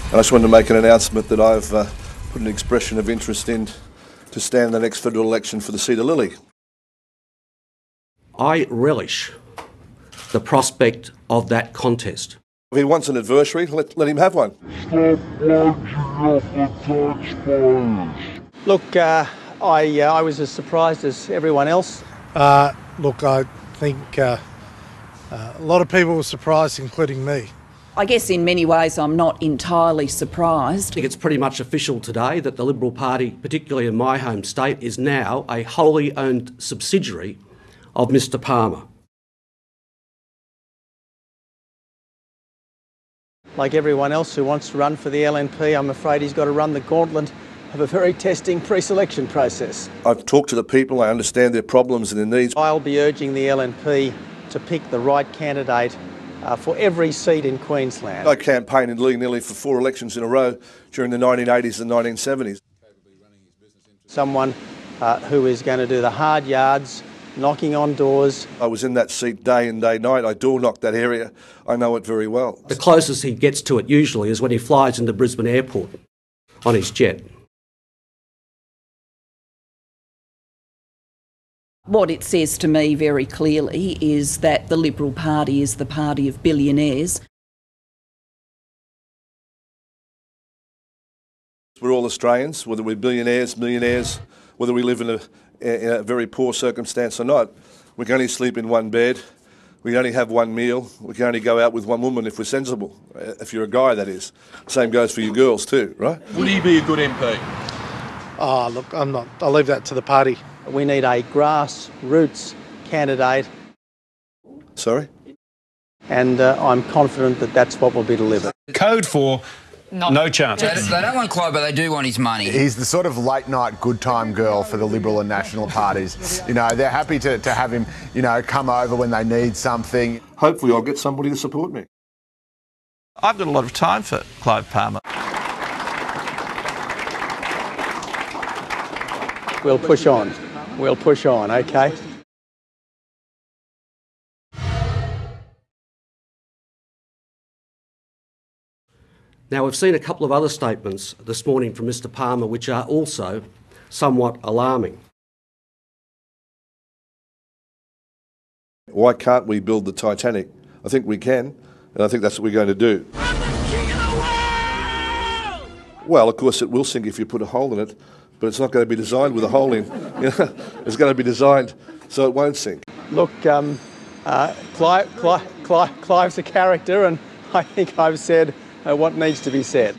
And I just wanted to make an announcement that I've put an expression of interest in to stand the next federal election for the seat of Lilley. I relish the prospect of that contest. If he wants an adversary, let him have one. Look, I was as surprised as everyone else. Look, I think a lot of people were surprised, including me. I guess in many ways I'm not entirely surprised. I think it's pretty much official today that the Liberal Party, particularly in my home state, is now a wholly owned subsidiary of Mr Palmer. Like everyone else who wants to run for the LNP, I'm afraid he's got to run the gauntlet of a very testing pre-selection process. I've talked to the people, I understand their problems and their needs. I'll be urging the LNP to pick the right candidate for every seat in Queensland. I campaigned in Lilley for 4 elections in a row during the 1980s and 1970s. Someone who is going to do the hard yards, knocking on doors. I was in that seat day and day night. I door knocked that area. I know it very well. The closest he gets to it usually is when he flies into Brisbane Airport on his jet. What it says to me very clearly is that the Liberal Party is the party of billionaires. We're all Australians, whether we're billionaires, millionaires, whether we live in a very poor circumstance or not. We can only sleep in one bed. We only have one meal. We can only go out with one woman if we're sensible. If you're a guy, that is. Same goes for you girls too, right? Would he be a good MP? Oh, look, I'm not. I'll leave that to the party. We need a grassroots candidate. Sorry? And I'm confident that that's what will be delivered. Code for no chance. They don't want Clive, but they do want his money. He's the sort of late-night good-time girl for the Liberal and National parties. You know, they're happy to have him, you know, come over when they need something. Hopefully I'll get somebody to support me. I've got a lot of time for Clive Palmer. We'll push on. We'll push on, okay? Now, we've seen a couple of other statements this morning from Mr Palmer which are also somewhat alarming. Why can't we build the Titanic? I think we can, and I think that's what we're going to do. Well, of course it will sink if you put a hole in it, but it's not going to be designed with a hole in. You know, it's going to be designed so it won't sink. Look, Clive's a character, and I think I've said what needs to be said.